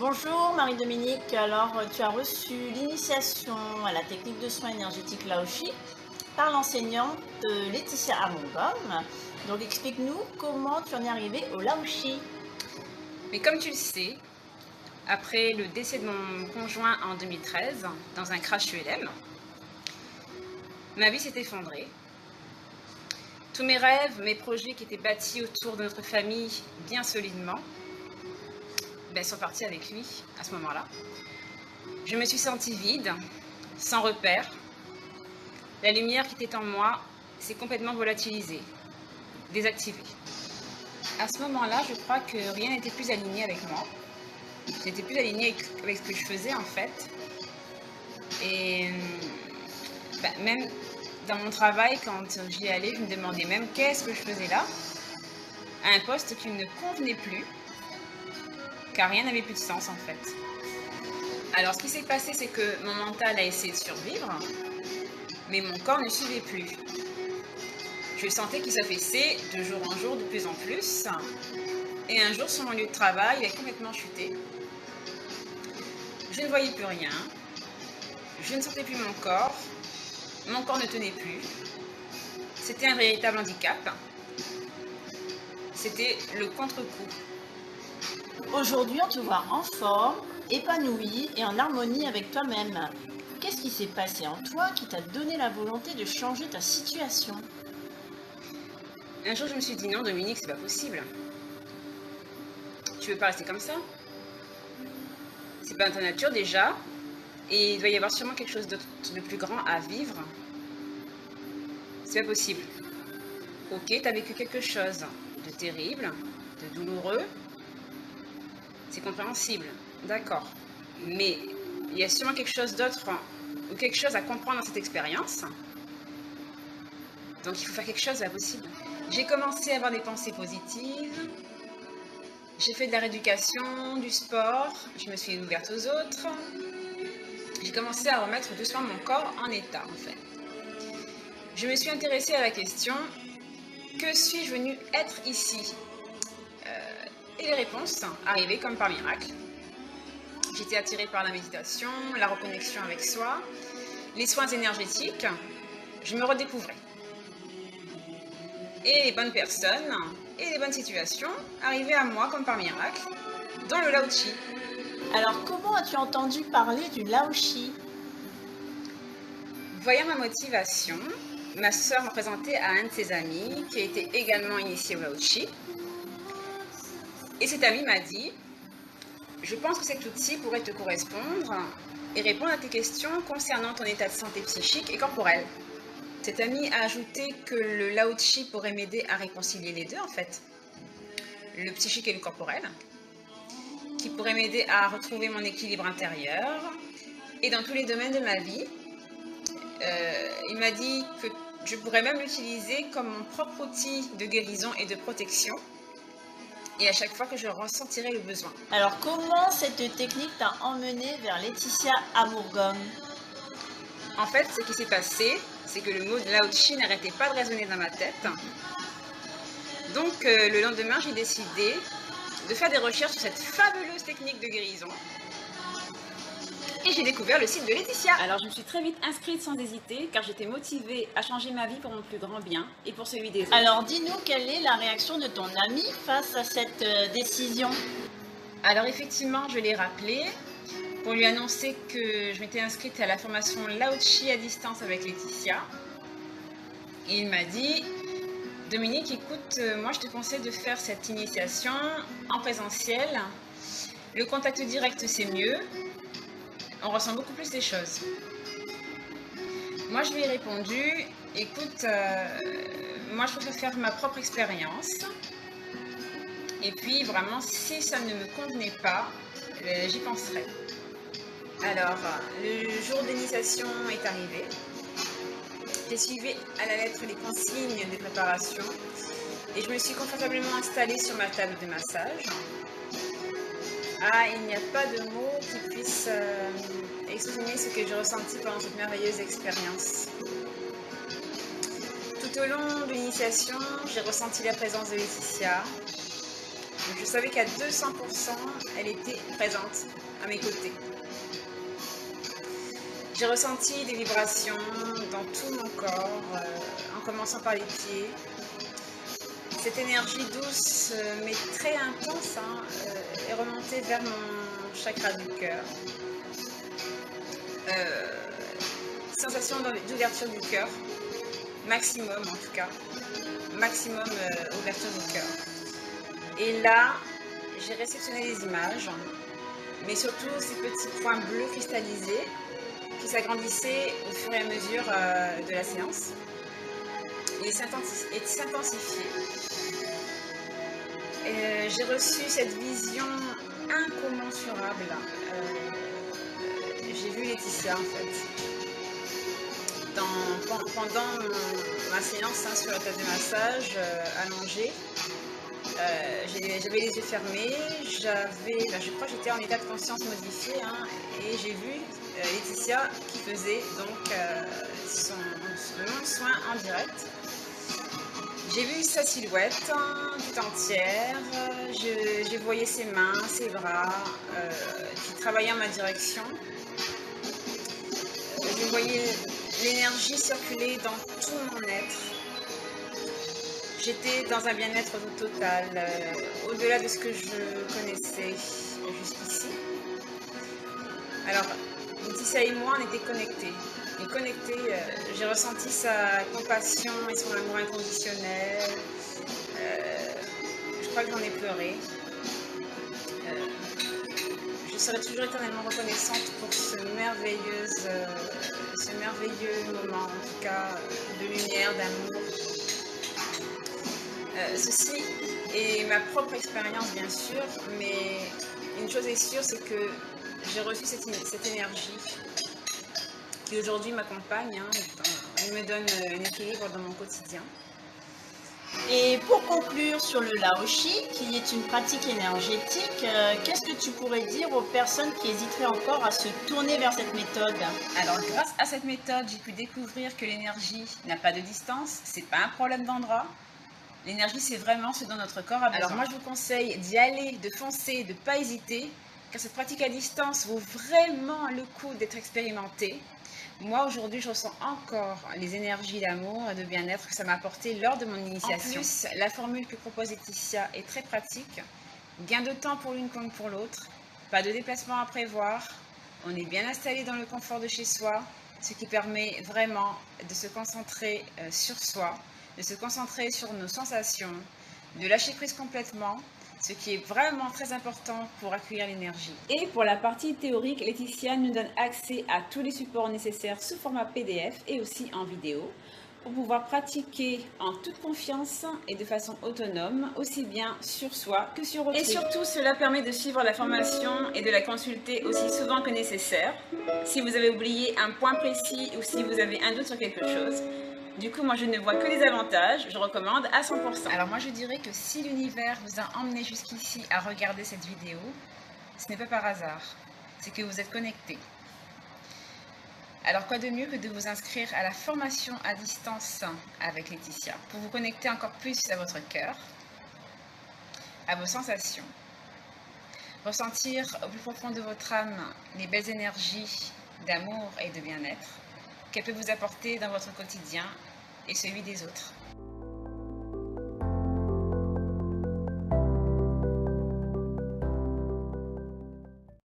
Bonjour Marie-Dominique, alors tu as reçu l'initiation à la technique de soins énergétiques Laoshi par l'enseignante Laetitia Amongom. Donc explique-nous comment tu en es arrivée au Laoshi. Mais comme tu le sais, après le décès de mon conjoint en 2013, dans un crash ULM, ma vie s'est effondrée. Tous mes rêves, mes projets qui étaient bâtis autour de notre famille bien solidement, sont partis avec lui à ce moment-là. Je me suis sentie vide, sans repère. La lumière qui était en moi s'est complètement volatilisée, désactivée. À ce moment-là, je crois que rien n'était plus aligné avec moi. Je n'étais plus alignée avec ce que je faisais en fait. Et même dans mon travail, quand j'y allais, je me demandais même qu'est-ce que je faisais là, à un poste qui ne convenait plus, car rien n'avait plus de sens en fait. Alors ce qui s'est passé, c'est que mon mental a essayé de survivre, mais mon corps ne suivait plus. Je sentais qu'il s'affaissait de jour en jour de plus en plus, et un jour sur mon lieu de travail, il a complètement chuté. Je ne voyais plus rien, je ne sentais plus mon corps ne tenait plus. C'était un véritable handicap. C'était le contre-coup. Aujourd'hui on te voit en forme, épanouie et en harmonie avec toi-même. Qu'est-ce qui s'est passé en toi qui t'a donné la volonté de changer ta situation? Un jour, je me suis dit non, Dominique, c'est pas possible. Tu veux pas rester comme ça? C'est pas dans ta nature déjà, et il doit y avoir sûrement quelque chose de plus grand à vivre. C'est pas possible. Ok, t'as vécu quelque chose de terrible, de douloureux. C'est compréhensible, d'accord. Mais il y a sûrement quelque chose d'autre ou quelque chose à comprendre dans cette expérience. Donc il faut faire quelque chose, c'est pas possible. J'ai commencé à avoir des pensées positives. J'ai fait de la rééducation, du sport. Je me suis ouverte aux autres. J'ai commencé à remettre doucement mon corps en état, en fait. Je me suis intéressée à la question, que suis-je venue être ici? Et les réponses arrivaient comme par miracle. J'étais attirée par la méditation, la reconnexion avec soi, les soins énergétiques. Je me redécouvrais. Et les bonnes personnes et les bonnes situations arrivaient à moi comme par miracle, dont le Laoshi. Alors comment as-tu entendu parler du Laoshi? Voyant ma motivation, ma sœur m'a présenté à un de ses amis qui a été également initié au Laoshi. Et cet ami m'a dit, je pense que cet outil pourrait te correspondre et répondre à tes questions concernant ton état de santé psychique et corporel. Cet ami a ajouté que le Laoshi pourrait m'aider à réconcilier les deux en fait, le psychique et le corporel, qui pourrait m'aider à retrouver mon équilibre intérieur et dans tous les domaines de ma vie. Il m'a dit que je pourrais même l'utiliser comme mon propre outil de guérison et de protection, et à chaque fois que je ressentirai le besoin. Alors comment cette technique t'a emmené vers Laetitia Amongom? En fait, ce qui s'est passé, c'est que le mot de Laoshi n'arrêtait pas de résonner dans ma tête. Donc le lendemain, j'ai décidé de faire des recherches sur cette fabuleuse technique de guérison. Et j'ai découvert le site de Laetitia. Alors je me suis très vite inscrite sans hésiter, car j'étais motivée à changer ma vie pour mon plus grand bien et pour celui des autres. Alors dis-nous, quelle est la réaction de ton ami face à cette décision? Alors effectivement, je l'ai rappelé pour lui annoncer que je m'étais inscrite à la formation Laoshi à distance avec Laetitia. Et il m'a dit, Dominique, écoute, moi je te conseille de faire cette initiation en présentiel. Le contact direct, c'est mieux. On ressent beaucoup plus les choses. Moi, je lui ai répondu, écoute, moi, je préfère faire ma propre expérience. Et puis, vraiment, si ça ne me convenait pas, j'y penserai. Alors, le jour d'initiation est arrivé. J'ai suivi à la lettre les consignes de préparation et je me suis confortablement installée sur ma table de massage. Ah, il n'y a pas de mots qui puissent exprimer ce que j'ai ressenti pendant cette merveilleuse expérience. Tout au long de l'initiation, j'ai ressenti la présence de Laetitia. je savais qu'à 200%, elle était présente à mes côtés. J'ai ressenti des vibrations dans tout mon corps, en commençant par les pieds. Cette énergie douce, mais très intense, est remontée vers mon chakra du cœur. Sensation d'ouverture du cœur, maximum en tout cas, maximum ouverture du cœur. Et là, j'ai réceptionné des images, mais surtout ces petits points bleus cristallisés qui s'agrandissaient au fur et à mesure de la séance et s'intensifiaient. J'ai reçu cette vision incommensurable. J'ai vu Laetitia en fait. Pendant ma séance sur la table de massage, allongée, j'avais les yeux fermés, je crois que j'étais en état de conscience modifié, et j'ai vu Laetitia qui faisait donc mon soin en direct. J'ai vu sa silhouette tout entière, je voyais ses mains, ses bras qui travaillaient en ma direction. Je voyais l'énergie circuler dans tout mon être. J'étais dans un bien-être total, au-delà de ce que je connaissais jusqu'ici. Alors, Laetitia et moi, on était connectés. Et connectés, j'ai ressenti sa compassion et son amour inconditionnel. Je crois que j'en ai pleuré. Je serai toujours éternellement reconnaissante pour ce merveilleux moment, en tout cas, de lumière, d'amour. Ceci est ma propre expérience, bien sûr, mais une chose est sûre, c'est que j'ai reçu cette énergie qui aujourd'hui m'accompagne. Elle me donne un équilibre dans mon quotidien. Et pour conclure sur le Laoshi, qui est une pratique énergétique, qu'est-ce que tu pourrais dire aux personnes qui hésiteraient encore à se tourner vers cette méthode? Alors, grâce à cette méthode, j'ai pu découvrir que l'énergie n'a pas de distance, c'est pas un problème d'endroit. L'énergie, c'est vraiment ce dont notre corps a besoin. Alors moi, je vous conseille d'y aller, de foncer, de ne pas hésiter, car cette pratique à distance vaut vraiment le coup d'être expérimentée. Moi, aujourd'hui, je ressens encore les énergies d'amour et de bien-être que ça m'a apporté lors de mon initiation. En plus, la formule que propose Laetitia est très pratique. Gain de temps pour l'une comme pour l'autre. Pas de déplacement à prévoir. On est bien installé dans le confort de chez soi, ce qui permet vraiment de se concentrer sur soi, de se concentrer sur nos sensations, de lâcher prise complètement, ce qui est vraiment très important pour accueillir l'énergie. Et pour la partie théorique, Laetitia nous donne accès à tous les supports nécessaires sous format PDF et aussi en vidéo pour pouvoir pratiquer en toute confiance et de façon autonome, aussi bien sur soi que sur autrui. Et surtout, cela permet de suivre la formation et de la consulter aussi souvent que nécessaire. Si vous avez oublié un point précis ou si vous avez un doute sur quelque chose, du coup, moi, je ne vois que les avantages, je recommande à 100%. Alors moi, je dirais que si l'univers vous a emmené jusqu'ici à regarder cette vidéo, ce n'est pas par hasard, c'est que vous êtes connecté. Alors quoi de mieux que de vous inscrire à la formation à distance avec Laetitia pour vous connecter encore plus à votre cœur, à vos sensations, ressentir au plus profond de votre âme les belles énergies d'amour et de bien-être qu'elle peut vous apporter dans votre quotidien et celui des autres.